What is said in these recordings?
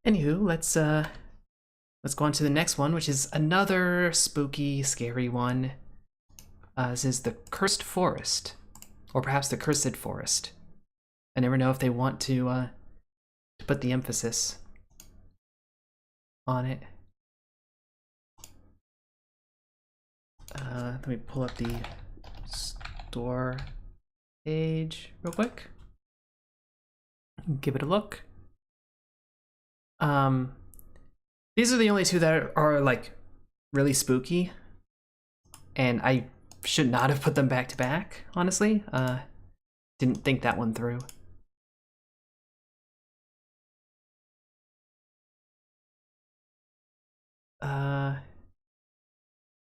Anywho, let's go on to the next one, which is another spooky, scary one. This is the Cursed Forest, or perhaps the Cursed Forest. I never know if they want to put the emphasis on it. Let me pull up the store page real quick. Give it a look. These are the only two that are like really spooky, and I should not have put them back to back, honestly. Didn't think that one through.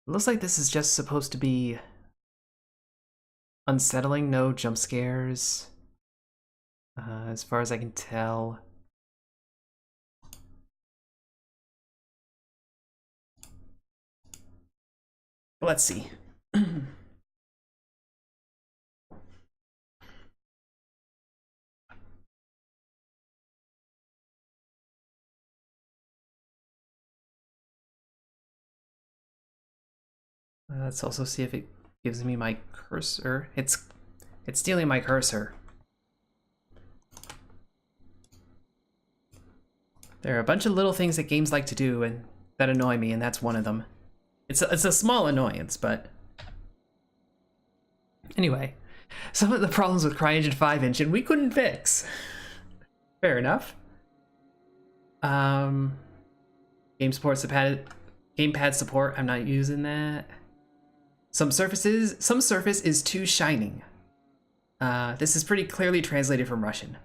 Looks like this is just supposed to be unsettling, no jump scares, as far as I can tell. Let's see. Let's also see if it gives me my cursor. It's stealing my cursor. There are a bunch of little things that games like to do and that annoy me, and that's one of them. It's a small annoyance, but anyway, some of the problems with CryEngine 5 engine we couldn't fix. Fair enough. Game support, gamepad support. I'm not using that. Some surface is too shining. This is pretty clearly translated from Russian.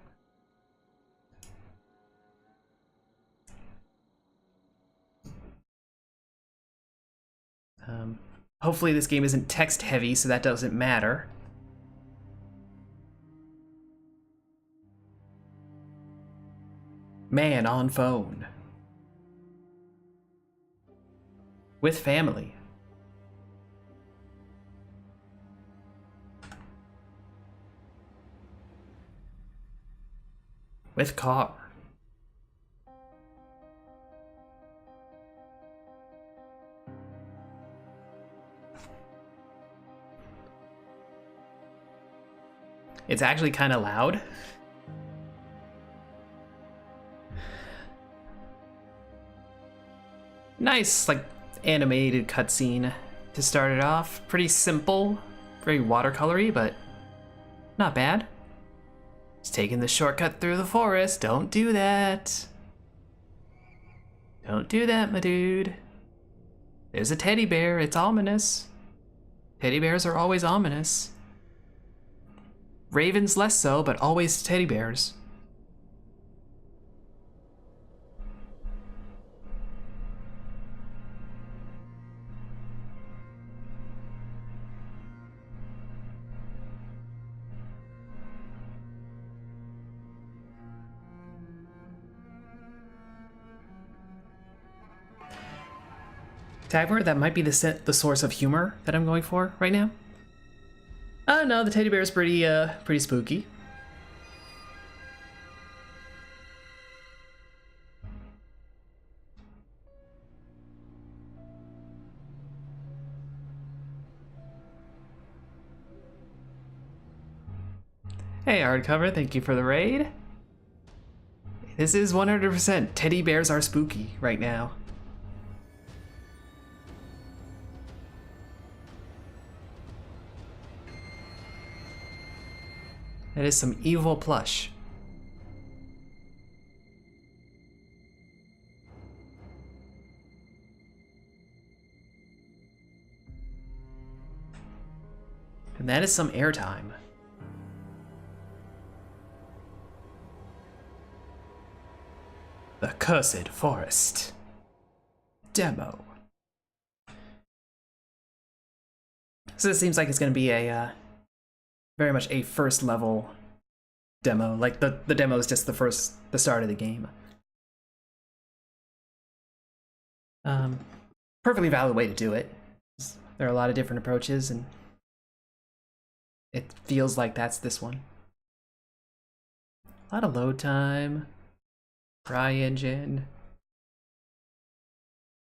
Hopefully this game isn't text heavy, so that doesn't matter. Man on phone. With family. With car. It's actually kind of loud. Nice, like, animated cutscene to start it off. Pretty simple, very watercolory, but not bad. He's taking the shortcut through the forest. Don't do that. Don't do that, my dude. There's a teddy bear. It's ominous. Teddy bears are always ominous. Ravens less so, but always teddy bears. Tag word, that might be the source of humor that I'm going for right now. Oh no, the teddy bear is pretty spooky. Hey Hardcover, thank you for the raid. This is 100% teddy bears are spooky right now. That is some evil plush. And that is some airtime. The Cursed Forest. Demo. So it seems like it's going to be a very much a first level demo. Like the demo is just the start of the game. Perfectly valid way to do it. There are a lot of different approaches, and it feels like that's this one. A lot of load time. CryEngine.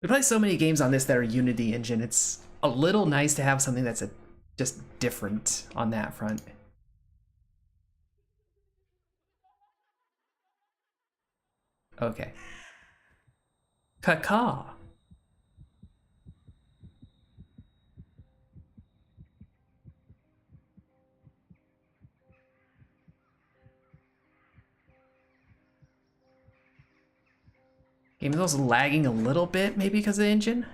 We play so many games on this that are Unity engine. It's a little nice to have something that's just different on that front. Okay. Caca. Game is also lagging a little bit, maybe because of the engine.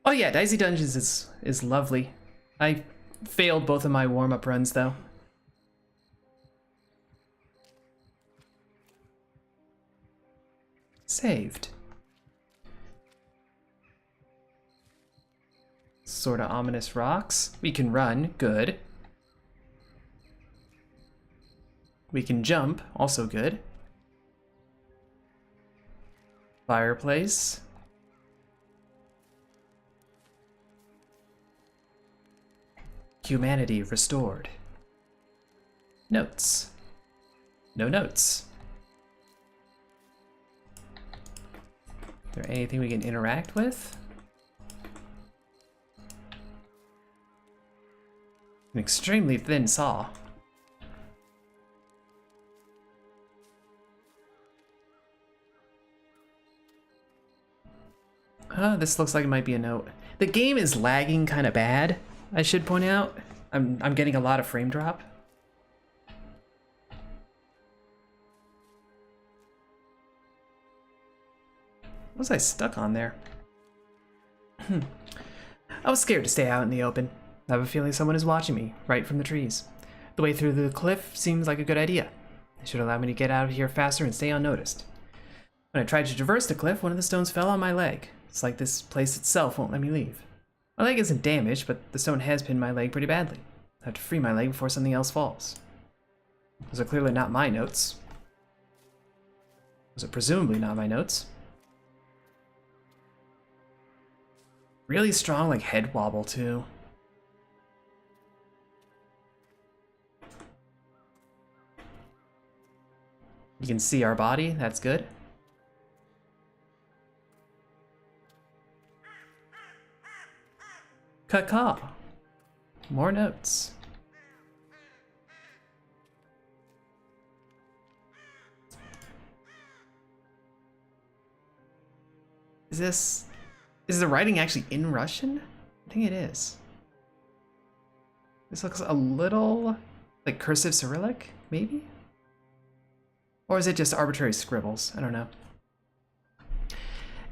Oh yeah, Dicey Dungeons is lovely. I failed both of my warm-up runs though. Saved. Sorta ominous rocks. We can run, good. We can jump, also good. Fireplace. Humanity restored. Notes. No notes. Is there anything we can interact with? An extremely thin saw. This looks like it might be a note. The game is lagging kind of bad, I should point out. I'm getting a lot of frame drop. What was I stuck on there? I was scared to stay out in the open. I have a feeling someone is watching me, right from the trees. The way through the cliff seems like a good idea. It should allow me to get out of here faster and stay unnoticed. When I tried to traverse the cliff, one of the stones fell on my leg. It's like this place itself won't let me leave. My leg isn't damaged, but the stone has pinned my leg pretty badly. I have to free my leg before something else falls. Those are clearly not my notes. Those are presumably not my notes. Really strong, like, head wobble, too. You can see our body, that's good. Caca. More notes. Is the writing actually in Russian? I think it is. This looks a little like cursive Cyrillic, maybe? Or is it just arbitrary scribbles? I don't know.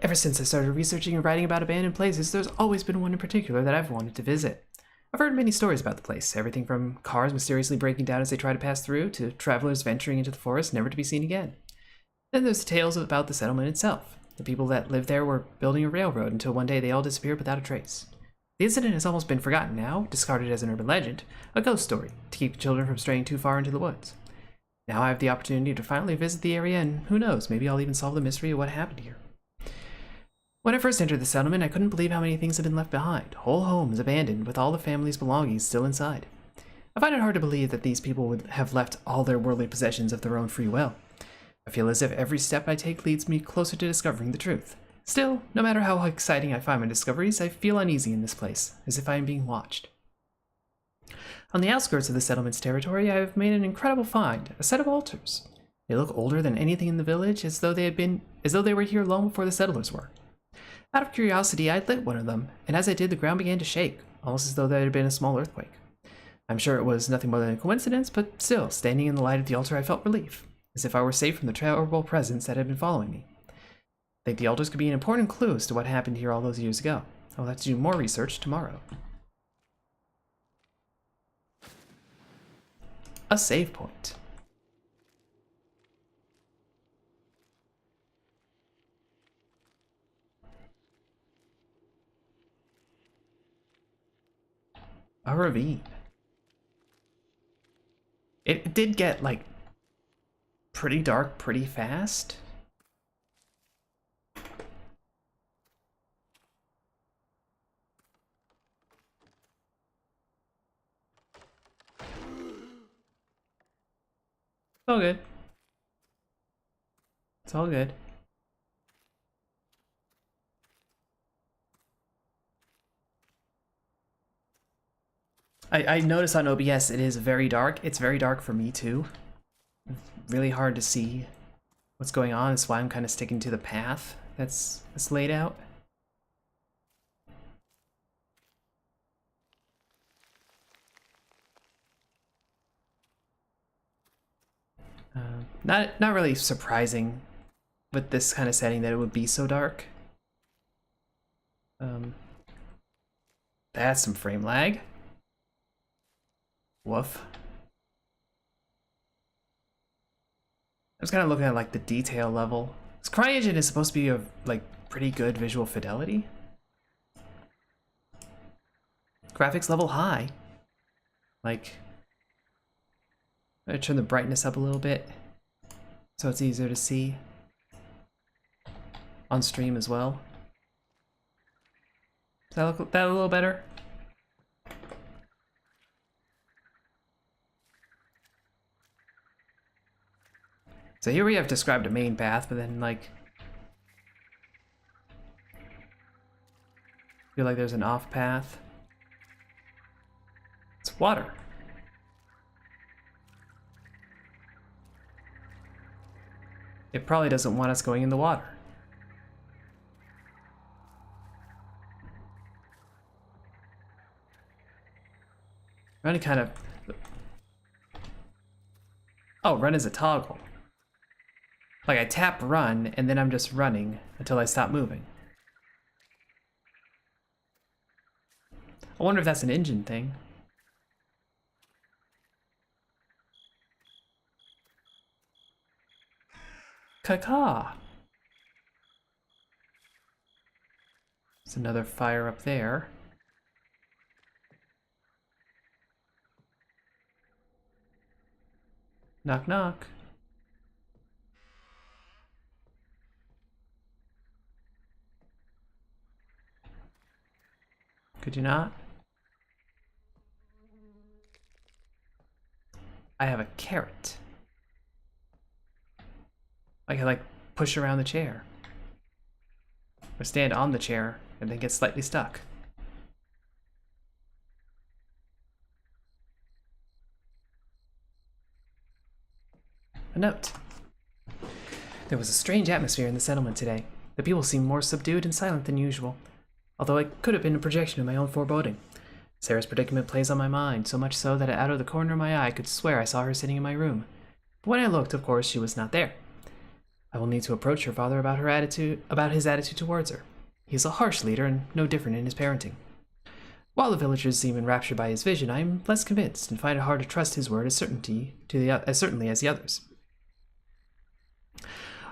Ever since I started researching and writing about abandoned places, there's always been one in particular that I've wanted to visit. I've heard many stories about the place, everything from cars mysteriously breaking down as they try to pass through, to travelers venturing into the forest never to be seen again. Then there's the tales about the settlement itself. The people that lived there were building a railroad until one day they all disappeared without a trace. The incident has almost been forgotten now, discarded as an urban legend, a ghost story, to keep children from straying too far into the woods. Now I have the opportunity to finally visit the area, and who knows, maybe I'll even solve the mystery of what happened here. When I first entered the settlement, I couldn't believe how many things had been left behind. Whole homes abandoned, with all the family's belongings still inside. I find it hard to believe that these people would have left all their worldly possessions of their own free will. I feel as if every step I take leads me closer to discovering the truth. Still, no matter how exciting I find my discoveries, I feel uneasy in this place, as if I am being watched. On the outskirts of the settlement's territory, I have made an incredible find, a set of altars. They look older than anything in the village, as though they were here long before the settlers were. Out of curiosity, I lit one of them, and as I did, the ground began to shake, almost as though there had been a small earthquake. I'm sure it was nothing more than a coincidence, but still, standing in the light of the altar, I felt relief, as if I were safe from the terrible presence that had been following me. I think the altars could be an important clue as to what happened here all those years ago. I'll have to do more research tomorrow. A save point. A ravine. It did get, like, pretty dark pretty fast. Oh, good. It's all good. I noticed on OBS it is very dark. It's very dark for me too. Really hard to see what's going on. That's why I'm kind of sticking to the path that's laid out. Not really surprising with this kind of setting that it would be so dark. That's some frame lag. Woof. I was kind of looking at like the detail level. This CryEngine is supposed to be a like pretty good visual fidelity. Graphics level high. Like, I'm gonna turn the brightness up a little bit so it's easier to see on stream as well. Does that look that a little better? So here we have described a main path, but then like feel like there's an off path. It's water. It probably doesn't want us going in the water. Running kind of... Oh, run is a toggle. Like I tap run, and then I'm just running until I stop moving. I wonder if that's an engine thing. Caca. There's another fire up there. Knock knock. Could you not? I have a carrot. I can like push around the chair. Or stand on the chair and then get slightly stuck. A note. There was a strange atmosphere in the settlement today. The people seemed more subdued and silent than usual, although it could have been a projection of my own foreboding. Sarah's predicament plays on my mind, so much so that out of the corner of my eye I could swear I saw her sitting in my room. But when I looked, of course, she was not there. I will need to approach her father about his attitude towards her. He is a harsh leader and no different in his parenting. While the villagers seem enraptured by his vision, I am less convinced and find it hard to trust his word as certainly as the others.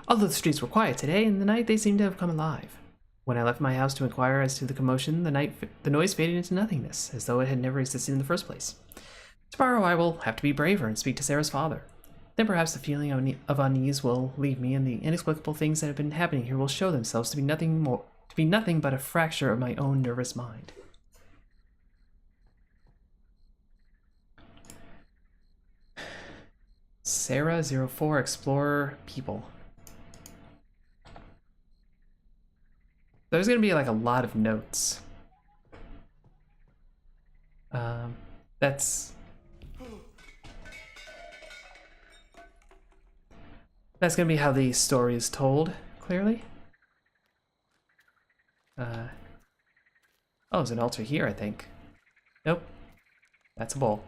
Although the streets were quiet today, in the night they seemed to have come alive. When I left my house to inquire as to the commotion, the noise faded into nothingness, as though it had never existed in the first place. Tomorrow I will have to be braver and speak to Sarah's father. Then perhaps the feeling of unease will leave me, and the inexplicable things that have been happening here will show themselves to be nothing but a fracture of my own nervous mind. Sarah 04 Explorer People. There's gonna be like a lot of notes. That's gonna be how the story is told, clearly. Oh, there's an altar here, I think. Nope. That's a bowl.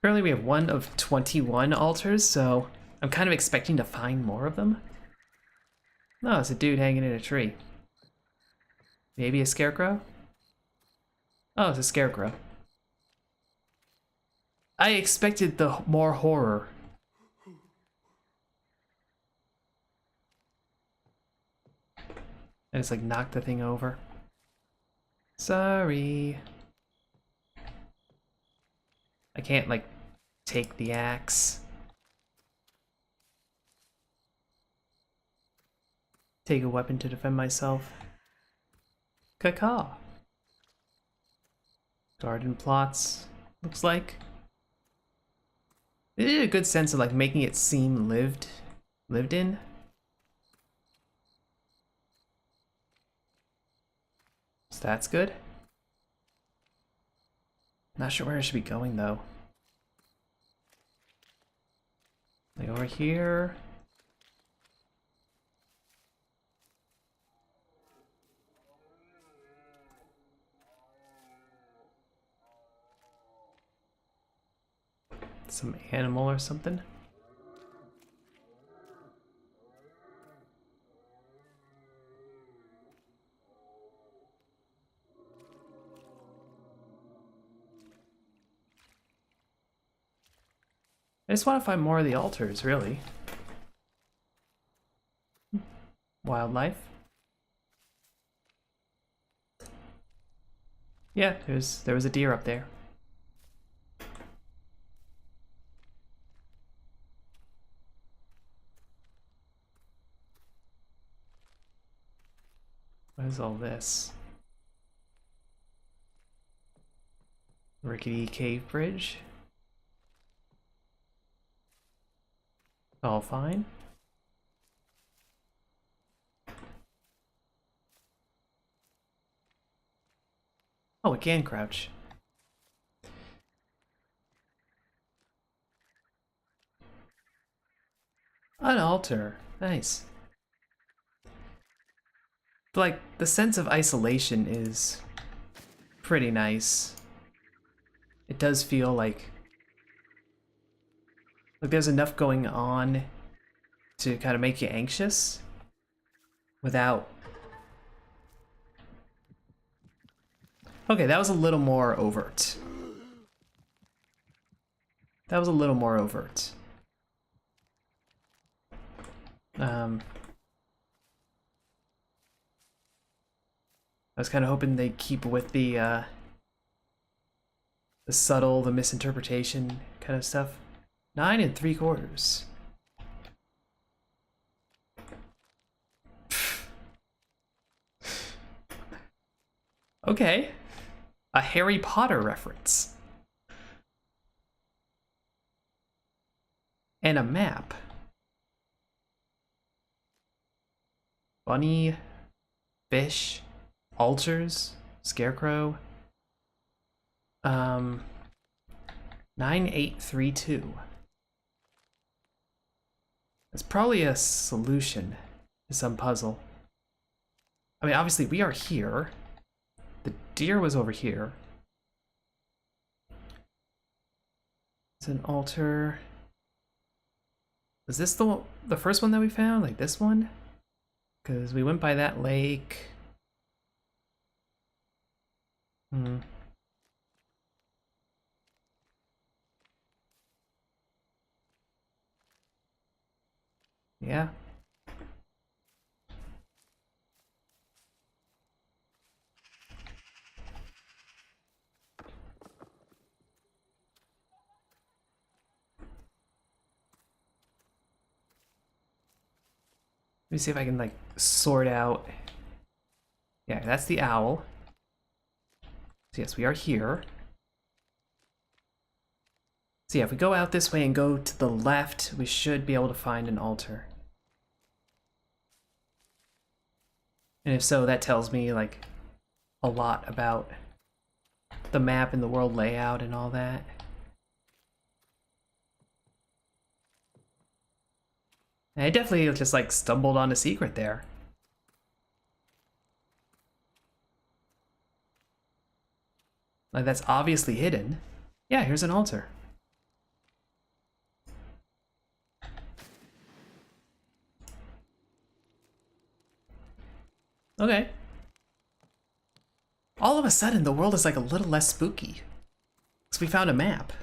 Currently we have one of 21 altars, so I'm kind of expecting to find more of them. No, it's a dude hanging in a tree. Maybe a scarecrow? Oh, it's a scarecrow. I expected the more horror. And it's like knocked the thing over. Sorry. I can't like take the axe. Take a weapon to defend myself. Caca. Garden plots, looks like. They did a good sense of like making it seem lived in. So that's good. Not sure where I should be going though. Like over here. Some animal or something. I just want to find more of the altars, really. Wildlife. Yeah, there was a deer up there. What is all this? Rickety cave bridge. All fine. Oh, it can crouch. An altar. Nice. But like, the sense of isolation is pretty nice. It does feel like there's enough going on to kind of make you anxious without... Okay, that was a little more overt. That was a little more overt. I was kind of hoping they'd keep with the subtle, the misinterpretation kind of stuff. 9 3/4. Okay. A Harry Potter reference. And a map. Bunny, fish, altars, scarecrow. 9832. It's probably a solution to some puzzle. I mean, obviously we are here. The deer was over here. It's an altar. Is this the first one that we found? Like this one? Because we went by that lake. Yeah. Let me see if I can like sort out. Yeah, that's the owl. So yes, we are here. So yeah, if we go out this way and go to the left, we should be able to find an altar. And if so, that tells me like a lot about the map and the world layout and all that. And I definitely just like stumbled on a secret there. Like that's obviously hidden. Yeah, here's an altar. Okay. All of a sudden, the world is like a little less spooky. Because we found a map.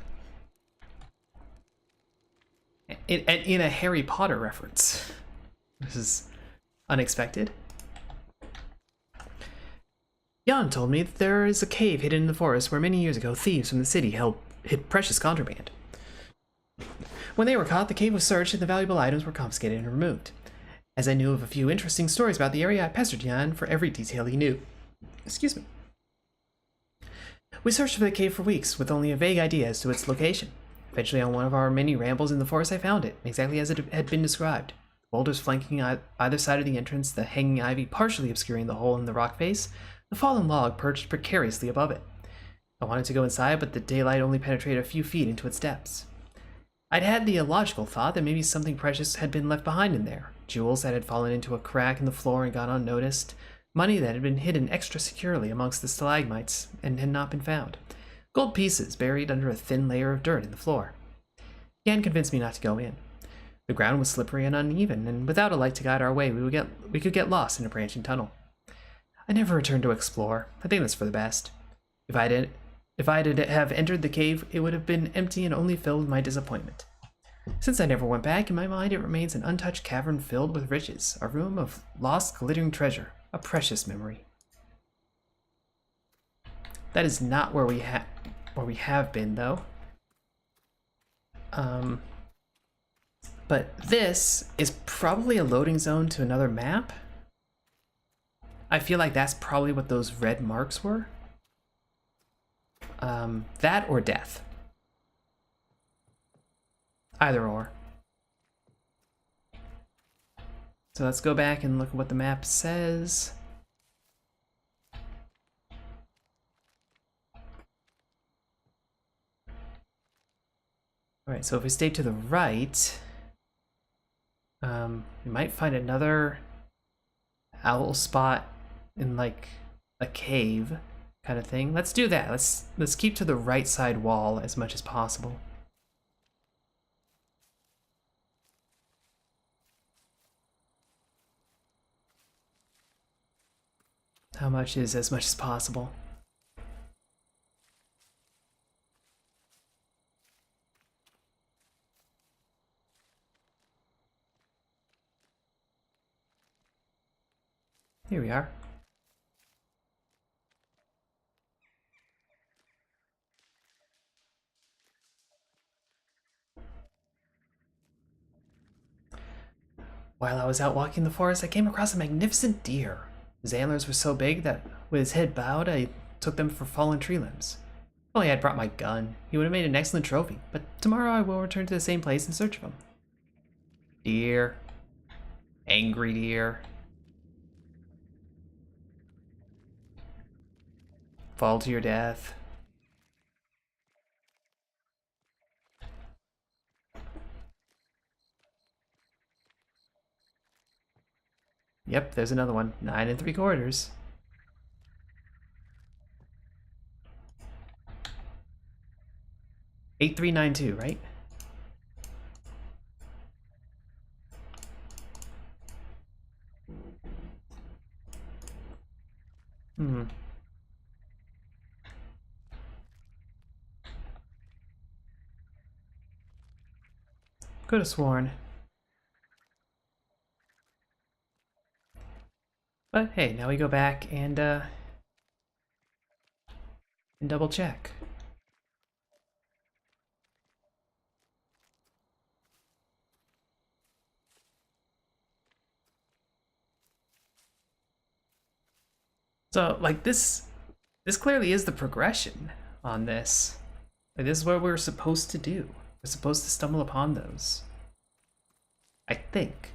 In a Harry Potter reference. This is unexpected. Jan told me that there is a cave hidden in the forest where many years ago thieves from the city hid precious contraband. When they were caught, the cave was searched and the valuable items were confiscated and removed. As I knew of a few interesting stories about the area, I pestered Jan for every detail he knew. Excuse me. We searched for the cave for weeks, with only a vague idea as to its location. Eventually, on one of our many rambles in the forest, I found it, exactly as it had been described. Boulders flanking either side of the entrance, the hanging ivy partially obscuring the hole in the rock face, the fallen log perched precariously above it. I wanted to go inside, but the daylight only penetrated a few feet into its depths. I'd had the illogical thought that maybe something precious had been left behind in there. Jewels that had fallen into a crack in the floor and gone unnoticed. Money that had been hidden extra securely amongst the stalagmites and had not been found. Gold pieces buried under a thin layer of dirt in the floor. Yan convinced me not to go in. The ground was slippery and uneven, and without a light to guide our way, we could get lost in a branching tunnel. I never returned to explore. I think that's for the best. If I did have entered the cave, it would have been empty and only filled with my disappointment. Since I never went back, in my mind it remains an untouched cavern filled with riches, a room of lost glittering treasure, a precious memory. That is not where we have been, though. But this is probably a loading zone to another map. I feel like that's probably what those red marks were. That or death. Either or. So let's go back and look at what the map says. Alright, so if we stay to the right, we might find another owl spot in like a cave kind of thing. Let's do that. Let's keep to the right side wall as much as possible. How much is as much as possible? Here we are. While I was out walking the forest, I came across a magnificent deer. His antlers were so big that, with his head bowed, I took them for fallen tree limbs. If only I had brought my gun, he would have made an excellent trophy, but tomorrow I will return to the same place in search of him. Deer. Angry deer. Fall to your death. Yep, there's another one. 9 3/4. 8392, right? Could have sworn. But hey, now we go back and double check. So, like, this clearly is the progression on this. Like, this is what we're supposed to do. We're supposed to stumble upon those. I think.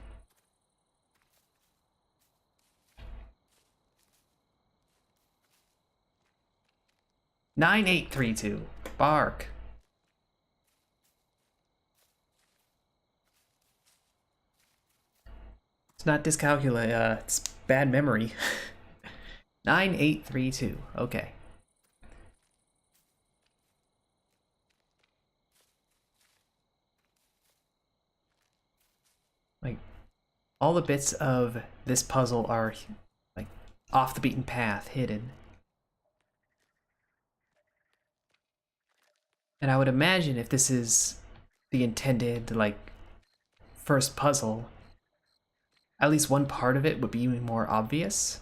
"9832. Bark." It's not dyscalculia, it's bad memory. 9832. Okay. Like, all the bits of this puzzle are like off the beaten path, hidden. And I would imagine if this is the intended, like, first puzzle, at least one part of it would be more obvious.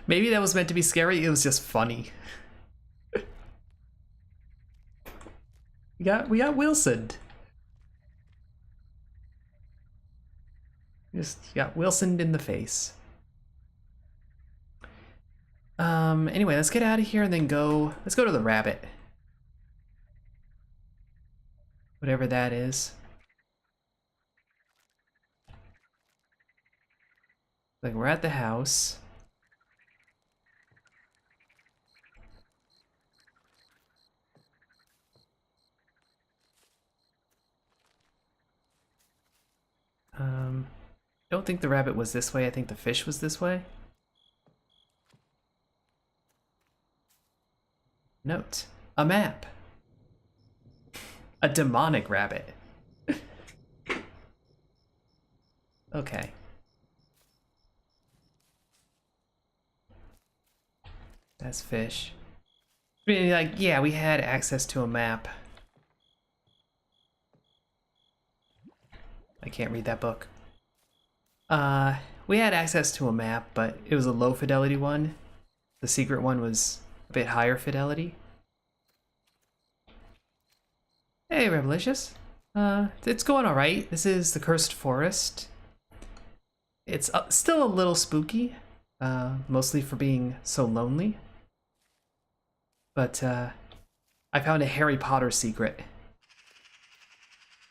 Maybe that was meant to be scary, it was just funny. We got Wilson. Just got Wilson in the face. Anyway, let's get out of here and then let's go to the rabbit. Whatever that is. Like, we're at the house. I don't think the rabbit was this way, I think the fish was this way. Note. A map. A demonic rabbit. Okay. That's fish. I mean, like, yeah, we had access to a map. I can't read that book. We had access to a map, but it was a low fidelity one. The secret one was a bit higher fidelity. Hey, Revelicious. It's going alright. This is the Cursed Forest. It's still a little spooky, mostly for being so lonely. But, I found a Harry Potter secret.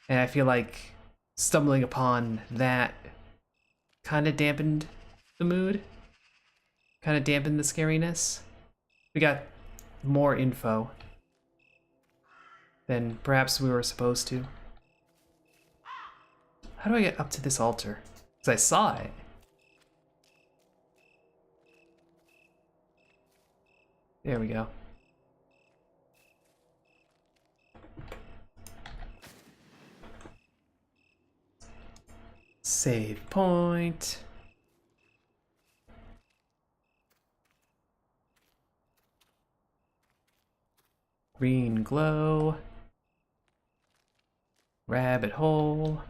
And I feel like stumbling upon that kind of dampened the mood. Kind of dampened the scariness. We got more info than perhaps we were supposed to. How do I get up to this altar? Because I saw it. There we go. Save point. Green glow. Rabbit hole.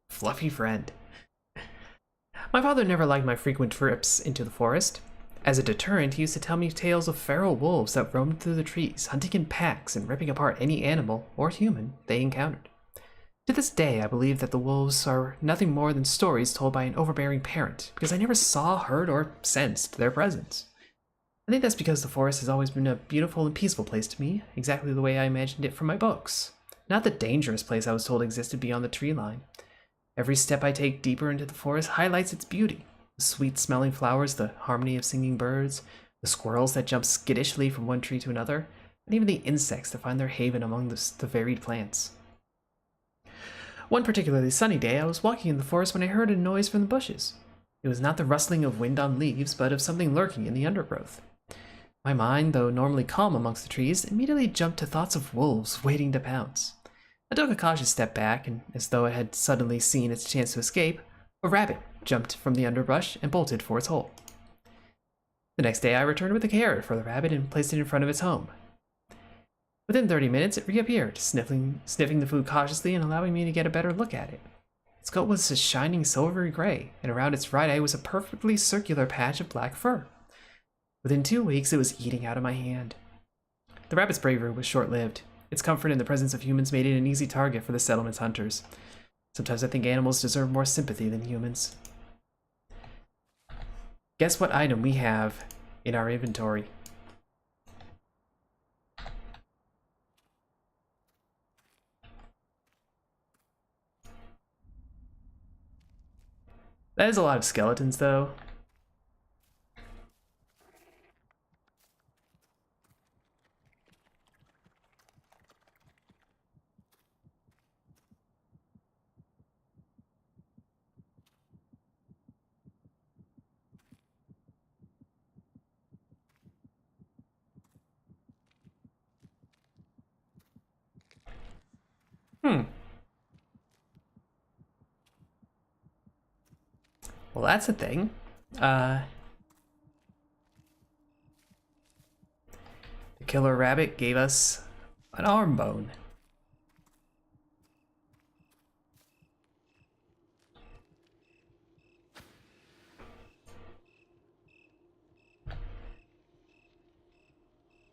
Fluffy friend. My father never liked my frequent trips into the forest. As a deterrent, he used to tell me tales of feral wolves that roamed through the trees, hunting in packs and ripping apart any animal or human they encountered. To this day, I believe that the wolves are nothing more than stories told by an overbearing parent, because I never saw, heard, or sensed their presence. I think that's because the forest has always been a beautiful and peaceful place to me, exactly the way I imagined it from my books. Not the dangerous place I was told existed beyond the tree line. Every step I take deeper into the forest highlights its beauty. The sweet-smelling flowers, the harmony of singing birds, the squirrels that jump skittishly from one tree to another, and even the insects that find their haven among the varied plants. One particularly sunny day, I was walking in the forest when I heard a noise from the bushes. It was not the rustling of wind on leaves, but of something lurking in the undergrowth. My mind, though normally calm amongst the trees, immediately jumped to thoughts of wolves waiting to pounce. I took a cautious step back, and as though it had suddenly seen its chance to escape, a rabbit jumped from the underbrush and bolted for its hole. The next day I returned with a carrot for the rabbit and placed it in front of its home. Within 30 minutes, it reappeared, sniffing the food cautiously and allowing me to get a better look at it. Its coat was a shining silvery gray, and around its right eye was a perfectly circular patch of black fur. Within 2 weeks, it was eating out of my hand. The rabbit's bravery was short-lived. Its comfort in the presence of humans made it an easy target for the settlement's hunters. Sometimes I think animals deserve more sympathy than humans. Guess what item we have in our inventory? That is a lot of skeletons, though. Well, that's a thing. The killer rabbit gave us an arm bone.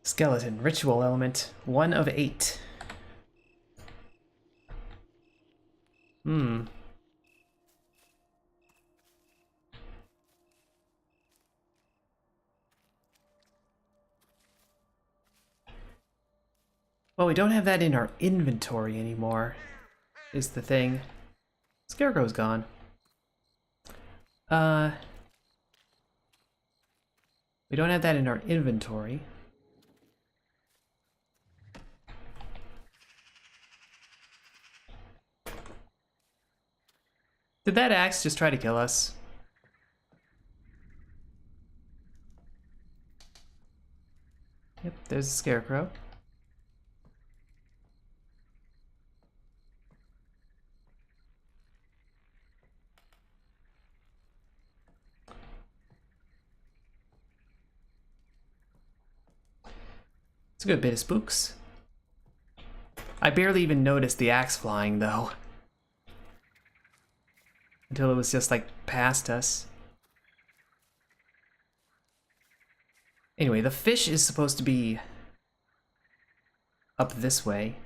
Skeleton, ritual element, 1 of 8. Well, we don't have that in our inventory anymore, is the thing. Scarecrow's gone. We don't have that in our inventory. Did that axe just try to kill us? Yep, there's a scarecrow. It's a good bit of spooks. I barely even noticed the axe flying, though. Until it was just, like, past us. Anyway, the fish is supposed to be up this way.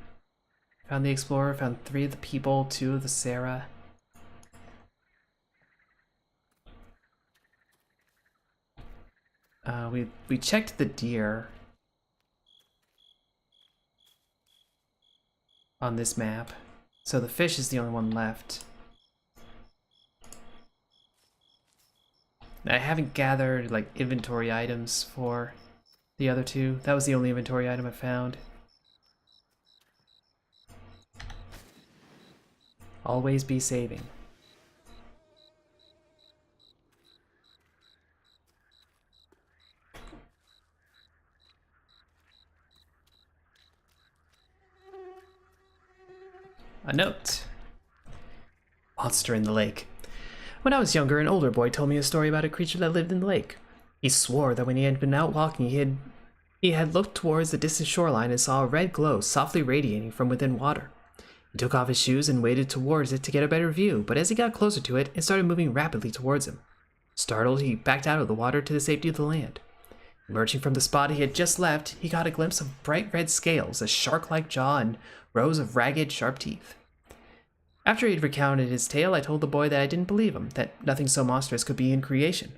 Found the explorer, found 3 of the people, 2 of the Sarah. We checked the deer on this map, so the fish is the only one left. I haven't gathered like inventory items for the other 2. That was the only inventory item I found. Always be saving. A note. Monster in the lake. When I was younger, an older boy told me a story about a creature that lived in the lake. He swore that when he had been out walking, he had looked towards the distant shoreline and saw a red glow softly radiating from within water. He took off his shoes and waded towards it to get a better view, but as he got closer to it, it started moving rapidly towards him. Startled, he backed out of the water to the safety of the land. Emerging from the spot he had just left, he got a glimpse of bright red scales, a shark-like jaw, and rows of ragged, sharp teeth. After he had recounted his tale, I told the boy that I didn't believe him, that nothing so monstrous could be in creation.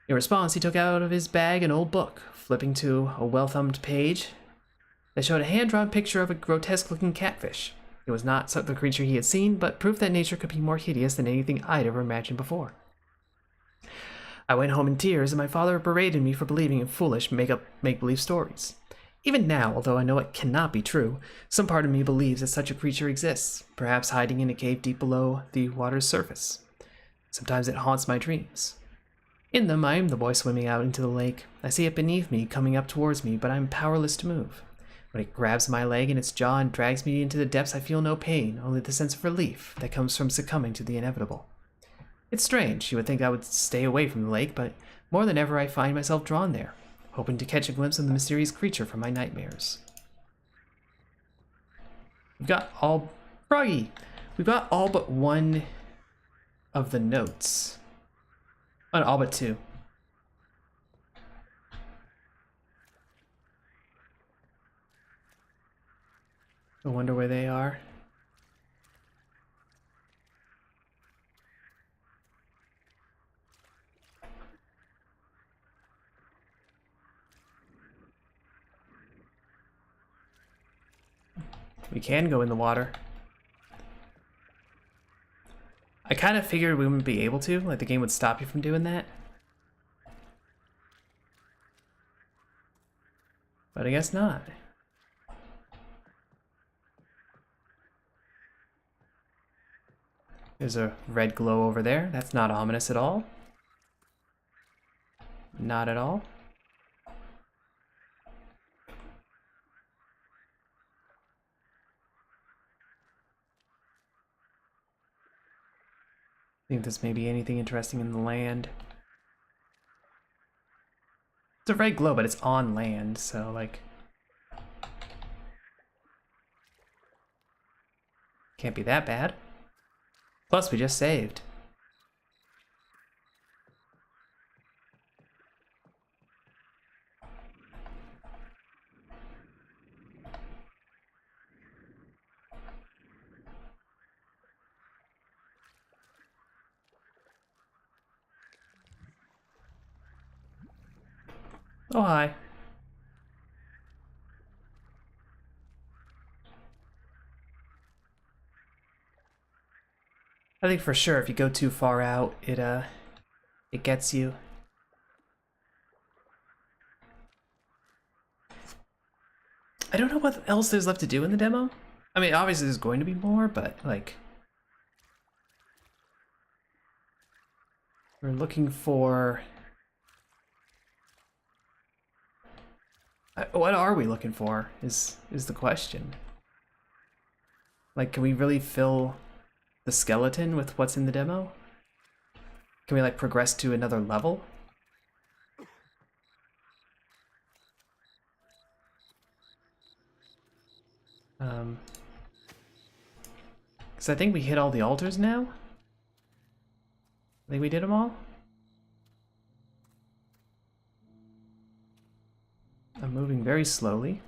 In response, he took out of his bag an old book, flipping to a well-thumbed page that showed a hand-drawn picture of a grotesque-looking catfish. It was not the creature he had seen, but proof that nature could be more hideous than anything I'd ever imagined before. I went home in tears, and my father berated me for believing in foolish make-believe stories. Even now, although I know it cannot be true, some part of me believes that such a creature exists, perhaps hiding in a cave deep below the water's surface. Sometimes it haunts my dreams. In them, I am the boy swimming out into the lake. I see it beneath me, coming up towards me, but I am powerless to move. When it grabs my leg in its jaw and drags me into the depths, I feel no pain, only the sense of relief that comes from succumbing to the inevitable. It's strange, you would think I would stay away from the lake, but more than ever I find myself drawn there, hoping to catch a glimpse of the mysterious creature from my nightmares. We've got all but one of the notes. Oh, no, all but 2. I wonder where they are. We can go in the water. I kind of figured we wouldn't be able to, like the game would stop you from doing that. But I guess not. There's a red glow over there. That's not ominous at all. Not at all. Think there's maybe anything interesting in the land. It's a red glow, but it's on land, so like... Can't be that bad. Plus, we just saved. Oh, hi. I think for sure if you go too far out, it gets you. I don't know what else there's left to do in the demo. I mean, obviously there's going to be more, but like we're looking for what are we looking for is the question. Like, can we really fill the skeleton with what's in the demo? Can we like progress to another level? Because I think we hit all the altars now. I think we did them all. I'm moving very slowly.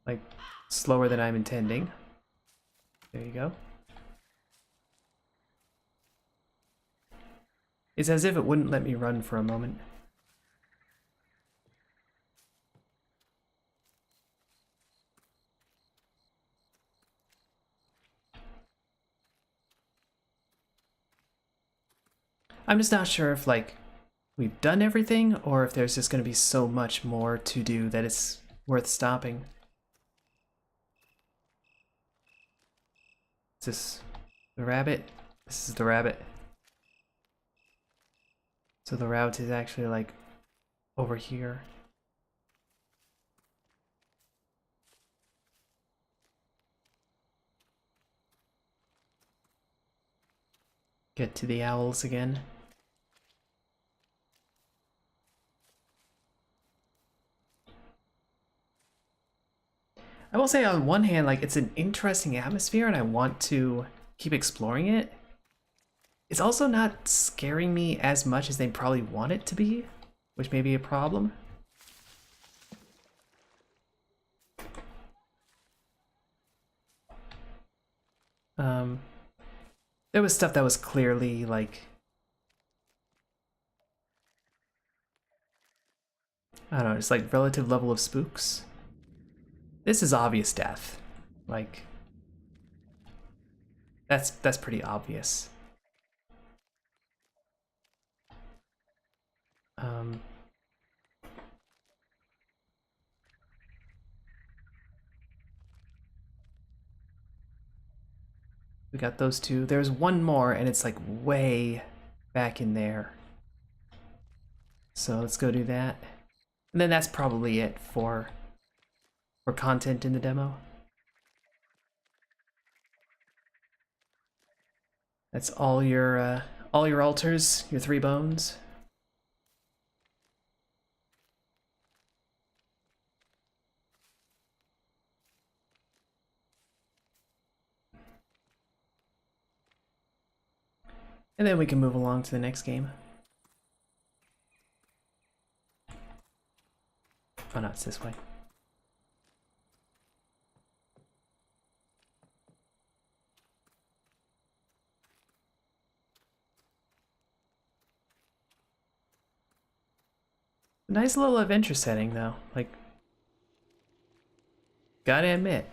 Like, slower than I'm intending. There you go. It's as if it wouldn't let me run for a moment. I'm just not sure if, like, we've done everything, or if there's just going to be so much more to do that it's worth stopping. Is this the rabbit? This is the rabbit. So the route is actually, like, over here. Get to the owls again. I will say on one hand, like, it's an interesting atmosphere and I want to keep exploring it. It's also not scaring me as much as they probably want it to be, which may be a problem. There was stuff that was clearly, like, I don't know, just like relative level of spooks. This is obvious death. Like, that's pretty obvious. We got those two. There's one more, and it's like way back in there. So let's go do that. And then that's probably it for content in the demo. That's all your altars, your 3 bones. And then we can move along to the next game. Oh no, it's this way. Nice little adventure setting though, like, gotta admit.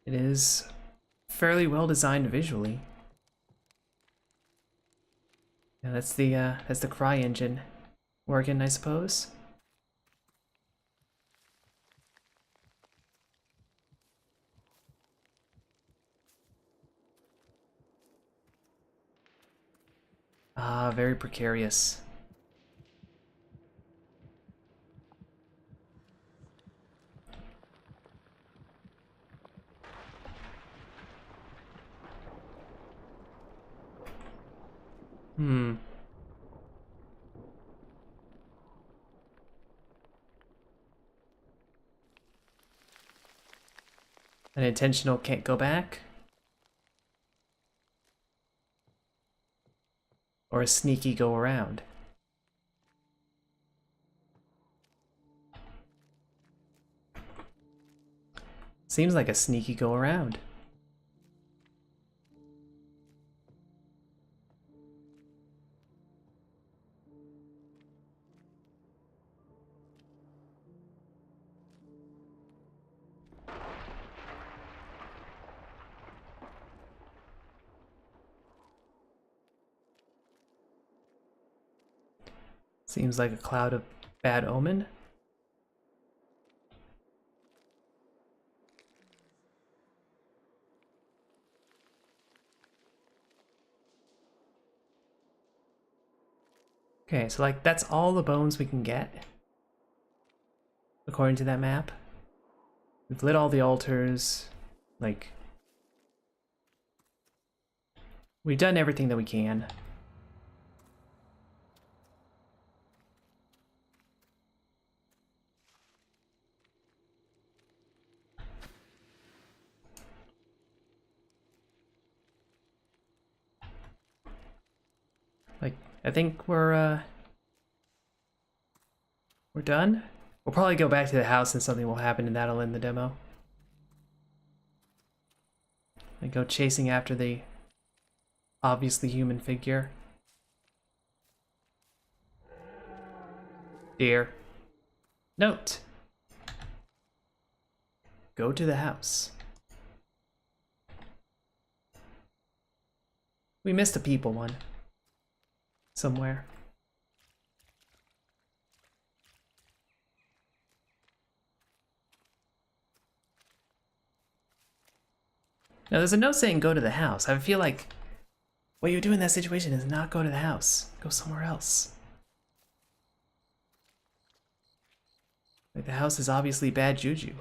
It is fairly well designed visually. Yeah, that's the cry engine working, I suppose. Ah, very precarious. Hmm. An intentional can't go back? Or a sneaky go around? Seems like a sneaky go around. Seems like a cloud of bad omen. Okay, so like that's all the bones we can get, according to that map. We've lit all the altars, like we've done everything that we can. Like I think we're done. We'll probably go back to the house and something will happen and that'll end the demo. And go chasing after the obviously human figure. Dear. Note. Go to the house. We missed a people one. Somewhere. Now there's a note saying go to the house. I feel like what you do in that situation is not go to the house. Go somewhere else. Like the house is obviously bad juju.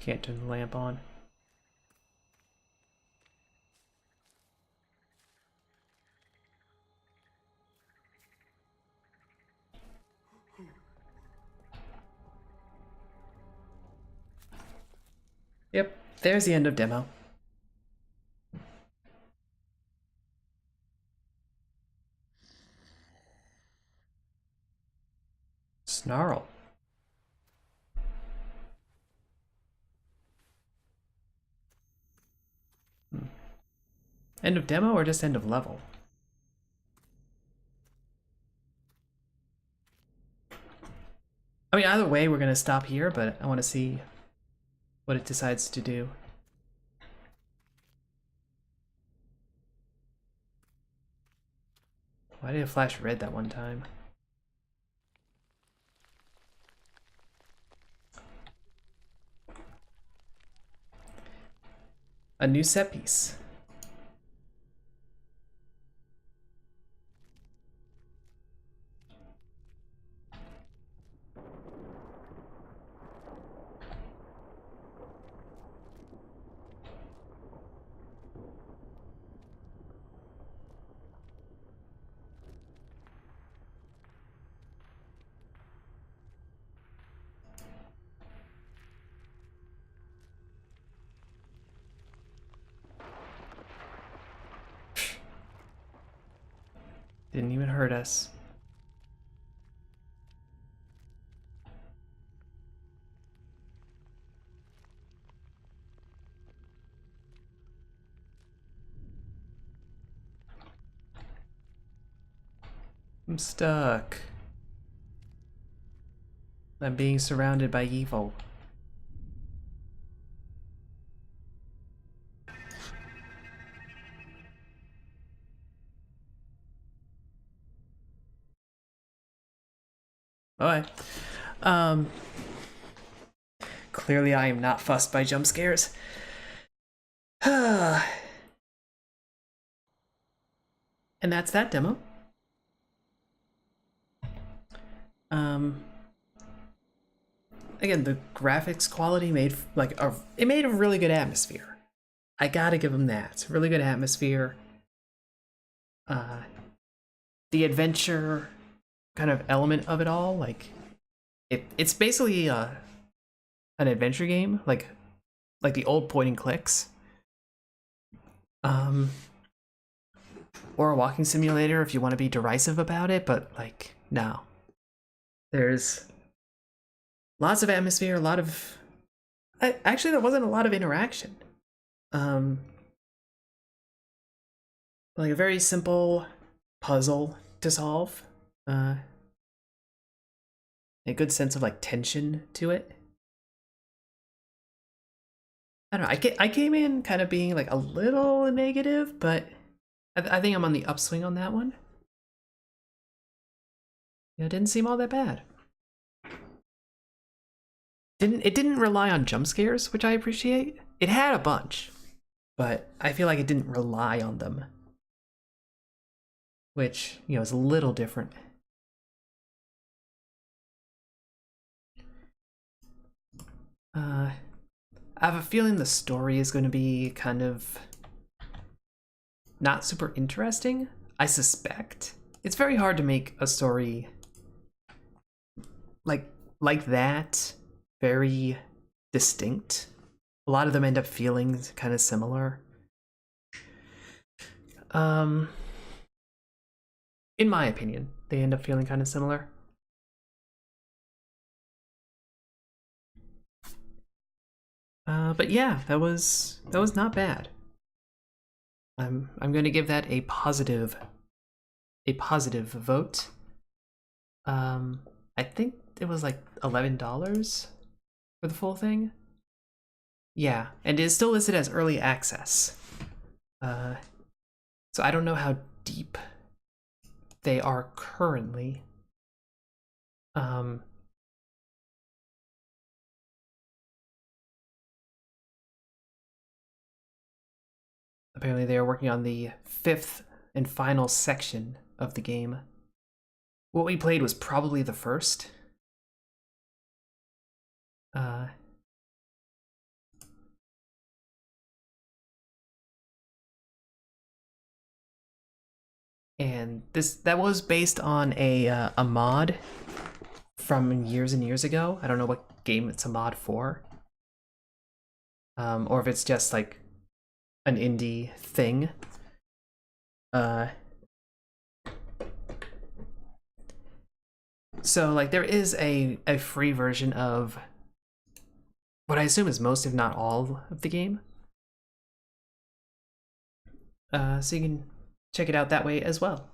Can't turn the lamp on. Yep, there's the end of demo. Snarl. End of demo or just end of level? I mean, either way, we're gonna stop here, but I want to see what it decides to do. Why did it flash red that one time? A new set piece. Didn't even hurt us. I'm stuck. I'm being surrounded by evil. Alright. Clearly I am not fussed by jump scares. And that's that demo. Again, the graphics quality made like it made a really good atmosphere. I gotta give them that. Really good atmosphere. The adventure kind of element of it all, like it's basically an adventure game, like the old point and clicks. Or a walking simulator if you want to be derisive about it, but like no. There's lots of atmosphere, a lot of actually there wasn't a lot of interaction. Like a very simple puzzle to solve. a good sense of like tension to it. I don't know. I came in kind of being like a little negative, but I think I'm on the upswing on that one. Yeah, it didn't seem all that bad. It didn't rely on jump scares, which I appreciate. It had a bunch, but I feel like it didn't rely on them, which, you know, is a little different. I have a feeling the story is going to be kind of not super interesting. I suspect it's very hard to make a story like that very distinct. A lot of them end up feeling kind of similar. In my opinion, they end up feeling kind of similar. But yeah, that was not bad. I'm going to give that a positive vote. I think it was like $11 for the full thing. Yeah, and it is still listed as early access. So I don't know how deep they are currently. Apparently they are working on the 5th and final section of the game. What we played was probably the first. And that was based on a mod from years and years ago. I don't know what game it's a mod for. Or if it's just like an indie thing. So like there is a free version of what I assume is most, if not all, of the game. So you can check it out that way as well.